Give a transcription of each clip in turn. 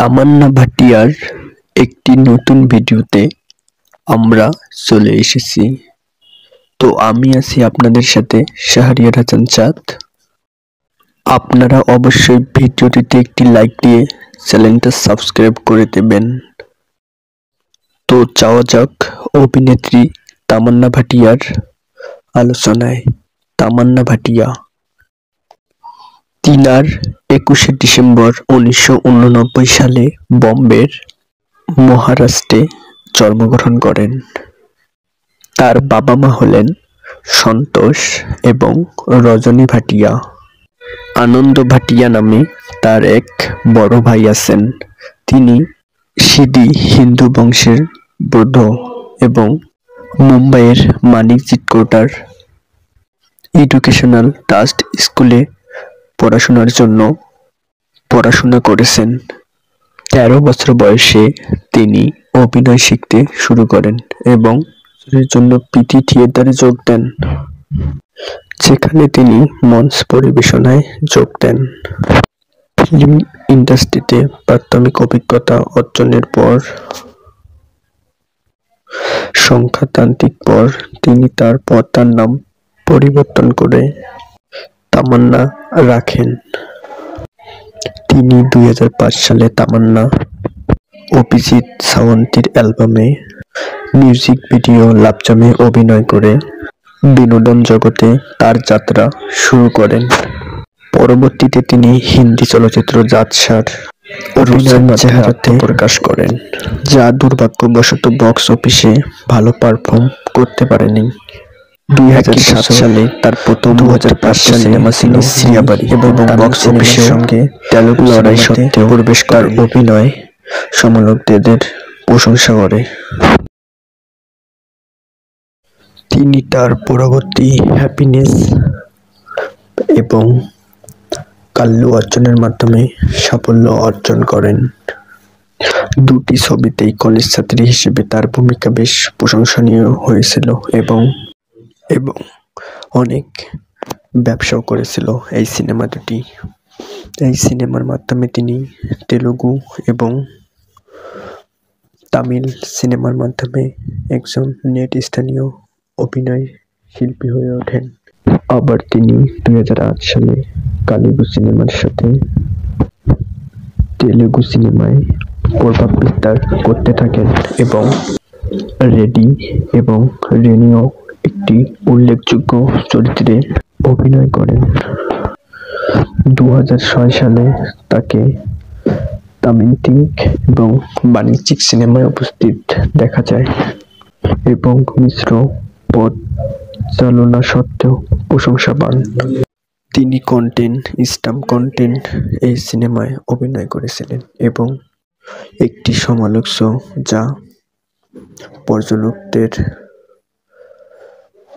তামান্না ভাটিয়ার একটি নতুন ভিডিওতে আমরা চলে এসেছি। তো আমি আছি আপনাদের সাথে শাহরিয়ার হাসান চাঁদ। আপনারা অবশ্যই ভিডিওটিতে একটি লাইক দিয়ে চ্যানেলটা সাবস্ক্রাইব করে দেবেন। তো যাওয়া যাক অভিনেত্রী তামান্না ভাটিয়ার আলোচনায়। তামান্না ভাটিয়া তিনার 21শে ডিসেম্বর 1989 সালে বোম্বের মহারাষ্ট্রে জন্মগ্রহণ করেন। তার বাবা মা হলেন সন্তোষ এবং রজনী ভাটিয়া। আনন্দ ভাটিয়া নামে তার এক বড় ভাই আছেন। তিনি সিধি হিন্দু বংশের বৌদ্ধ এবং মুম্বাইয়ের মানিক চিটকোটার এডুকেশনাল ট্রাস্ট স্কুলে পড়াশোনার জন্য পড়াশোনা করেছেন। 13 বছর বয়সে তিনি অভিনয় শিখতে শুরু করেন এবং এর জন্য পিটি থিয়েটারে যোগ দেন, যেখানে তিনি মঞ্চ পরিবেশনায় যোগ দেন। ফিল্ম ইন্ডাস্ট্রিতে প্রাথমিক অভিজ্ঞতা অর্জনের পর সংখ্যাতান্ত্রিক পর তিনি তার পর্দার নাম পরিবর্তন করে তামান্না রাখেন। তিনি 2005 সালে তামান্না অভিজিৎ সাওয়ন্তের অ্যালবামে মিউজিক ভিডিও লাভজামে অভিনয় করে বিনোদন জগতে তার যাত্রা শুরু করেন। পরবর্তীতে তিনি হিন্দি চলচ্চিত্র জাতসার অভিনয়ের চেহারাতে প্রকাশ করেন, যা দুর্ভাগ্যবশত বক্স অফিসে ভালো পারফর্ম করতে পারেনি। 2007 সালে তার প্রথম 2005 সিনেমা ছিল শ্রিয়াবাড়ি এবং বক্স অফিসের সঙ্গে তেলুগু লড়াই সত্ত্বেও প্রবেশ করার অভিনয় সমালোচকদের প্রশংসা করে। তিনি তার পরবর্তী হ্যাপিনেস এবং কাল্লু অর্জনের মাধ্যমে সাফল্য অর্জন করেন। দুটি ছবিতেই কলেজ ছাত্রী হিসেবে তার ভূমিকা বেশ প্রশংসনীয় হয়েছিল এবং অনেক ব্যবসাও করেছিল এই সিনেমা দুটি। এই সিনেমার মাধ্যমে তিনি তেলুগু এবং তামিল সিনেমার মাধ্যমে একজন নেতৃস্থানীয় অভিনয় শিল্পী হয়ে ওঠেন। আবার তিনি 2008 সালে কালীগু সিনেমার সাথে তেলুগু সিনেমায় প্রভাব বিস্তার করতে থাকেন এবং রেডি এবং রেনিও একটি উল্লেখযোগ্য চরিত্রে অভিনয় করেন। 2006 সালে তাকে তামিলটিক এবং বাণিজ্যিক সিনেমায় উপস্থিত দেখা যায় এবং মিশ্র পরিচালনা সত্ত্বেও প্রশংসা পান। তিনি কন্টেন্ট স্টাম্প কন্টেন্ট এই সিনেমায় অভিনয় করেছিলেন এবং একটি সমালোচনা যা পর্যালোচকদের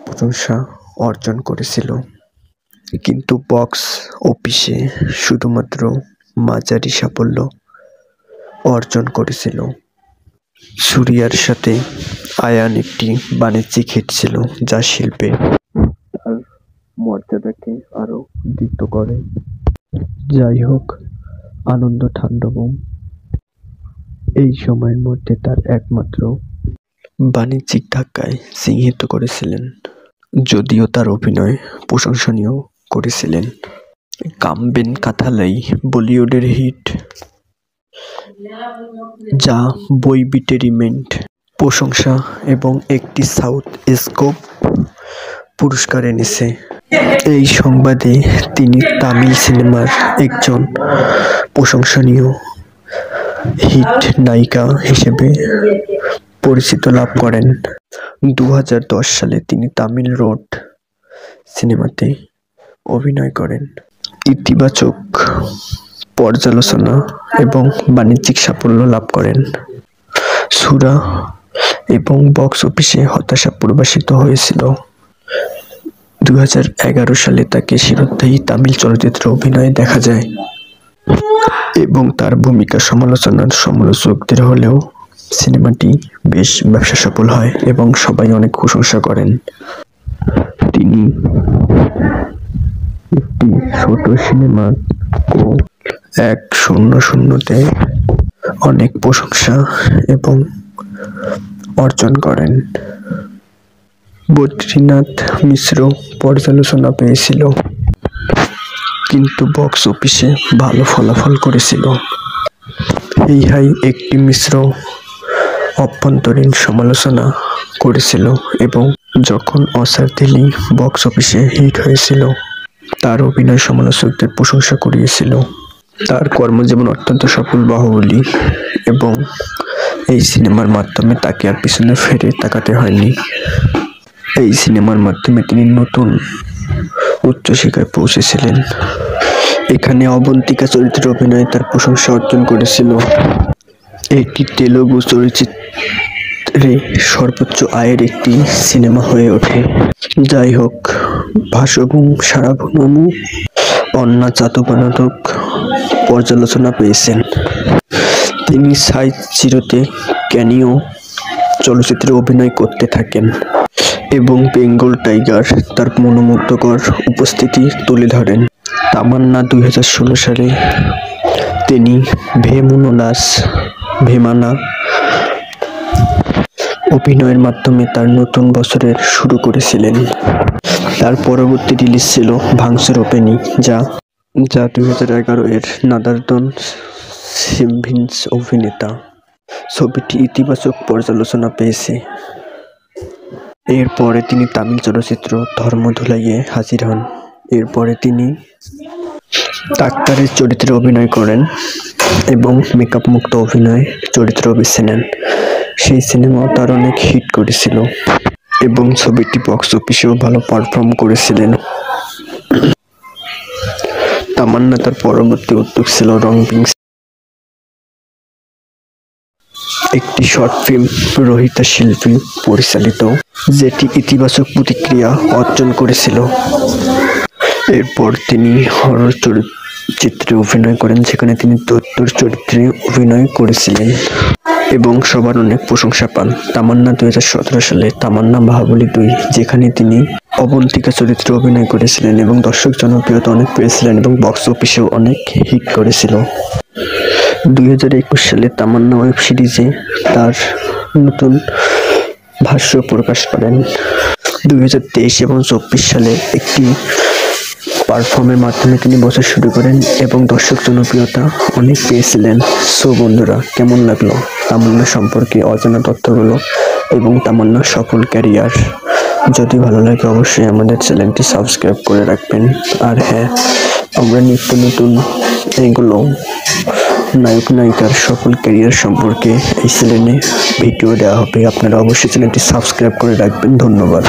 প্রশংসা অর্জন করেছিল, কিন্তু বক্স অফিসে শুধুমাত্র মাঝারি সাফল্য অর্জন করেছিল। সুরিয়ার সাথে আয়ান একটি বাণিজ্যিক হিট ছিল, যা শিল্পে তার মর্যাদাকে আরো দৃঢ় করে। যাই হোক, আনন্দ তাণ্ডবম এই সময়ের মধ্যে তার একমাত্র বাণিজ্যিক ধাক্কায় চিহ্নিত করেছিলেন, যদিও তার অভিনয় প্রশংসনীয় করেছিলেন। কামবেন কাথালাই বলিউডের হিট, যা বইবিটেরিমেন্ট প্রশংসা এবং একটি সাউথ স্কোপ পুরস্কার এনেছে। এই সংবাদে তিনি তামিল সিনেমার একজন প্রশংসনীয় হিট নায়িকা হিসেবে পরিচিতি লাভ করেন। 2010 সালে তিনি তামিল রোড সিনেমাতে অভিনয় করেন। ইতিবাচক পর্যালোচনা এবং বাণিজ্যিক সাফল্য লাভ করেন। সুরা এবং বক্স অফিসে হতাশা প্রকাশিত হয়েছিল। 2011 সালে তাকে শিরোধারী তামিল চলচ্চিত্রে অভিনয়ে দেখা যায় এবং তার ভূমিকা সমালোচকদের হলেও সিনেমাটি বেশ ব্যবসা সফল হয় এবং সবাই অনেক প্রশংসা করেন। তিনি একটি ছোট সিনেমা 100 তে অনেক প্রশংসা এবং অর্জন করেন। বদ্রীনাথ মিশ্র পর্যালোচনা পেয়েছিল, কিন্তু বক্স অফিসে ভালো ফলাফল করেছিল। এই হাই একটি মিশ্র অভ্যন্তরীণ সমালোচনা করেছিল এবং যখন অসারথেলি বক্স অফিসে হিট হয়েছিল, তার অভিনয় সমালোচকদের প্রশংসা কুড়িয়েছিল। তার কর্মজীবন অত্যন্ত সফল বাহুবলী, এবং এই সিনেমার মাধ্যমে তাকে আর পিছনে ফিরে তাকাতে হয়নি। এই সিনেমার মাধ্যমে তিনি নতুন উচ্চ শিখরে পৌঁছেছিলেন। এখানে অবন্তিকা চরিত্রে অভিনয়ে তার প্রশংসা অর্জন করেছিল। এটি তেলুগু চলচ্চিত্রে সর্বোচ্চ আয়ের একটি সিনেমা হয়ে ওঠে। যাই হোক, ভাসবুম সারাভনমু অন্না চাতুপানাতক পর্যালোচনা পেয়েছেন। তিনি সাইজ জিরোতে ক্যানিও চলচ্চিত্রে অভিনয় করতে থাকেন এবং বেঙ্গল টাইগার তার মনোমুগ্ধকর উপস্থিতি তুলে ধরেন। তামান্না 2016 সালে তিনি ভেমানা অভিনয়ের মাধ্যমে তার নতুন বছরের শুরু করেছিলেন। তার পরবর্তী রিলিজ ছিল ভাঙচুর ওপেনি, যা 2011 এর নাদারদন সিমভিন্স অভিনেতা। ছবিটি ইতিবাচক পর্যালোচনা পেয়েছে। এরপরে তিনি তামিল চলচ্চিত্র ধর্মধুলাইয়ে হাজির হন। এরপরে তিনি ডাক্তারের চরিত্রে অভিনয় করেন এবং মেকআপ মুক্ত অভিনয় চরিত্র বেছে নেন। সেই সিনেমাও তার অনেক হিট করেছিল এবং ছবিটি বক্স অফিসেও ভালো পারফর্ম করেছিলেন। তামান্না তার পরবর্তী উদ্যোগ ছিল রংপিং, একটি শর্ট ফিল্ম রোহিতা শিল্পী পরিচালিত, যেটি ইতিবাচক প্রতিক্রিয়া অর্জন করেছিল। এরপর তিনি হরর চলচ্চিত্রে অভিনয় করেন, যেখানে তিনি দৈত্যর চরিত্রে অভিনয় করেছিলেন এবং সবার অনেক প্রশংসা পান। তামান্না 2017 সালে তামান্না বাহুবলী 2, যেখানে তিনি অবন্তিকা চরিত্রে অভিনয় করেছিলেন এবং দর্শক জনপ্রিয়তা অনেক পেয়েছিলেন এবং বক্স অফিসেও অনেক হিট করেছিল। 2021 সালে তামান্না ওয়েব সিরিজে তার নতুন ভাষ্য প্রকাশ করেন। 2023 এবং 2024 সালে একটি পারফর্মের মাধ্যমে তিনি বছর শুরু করেন এবং দর্শক জনপ্রিয়তা অনেক পেয়েছিলেন। সো বন্ধুরা, কেমন লাগলো তামান্না সম্পর্কে অজানা তথ্যগুলো এবং তামান্নার সফল ক্যারিয়ার? যদি ভালো লাগে অবশ্যই আমাদের চ্যানেলটি সাবস্ক্রাইব করে রাখবেন। আর হ্যাঁ, আমরা নিত্য নতুন এগুলো নায়ক নায়িকার সফল ক্যারিয়ার সম্পর্কে এই চ্যানেলে ভিডিও দেওয়া হবে। আপনারা অবশ্যই চ্যানেলটি সাবস্ক্রাইব করে রাখবেন। ধন্যবাদ।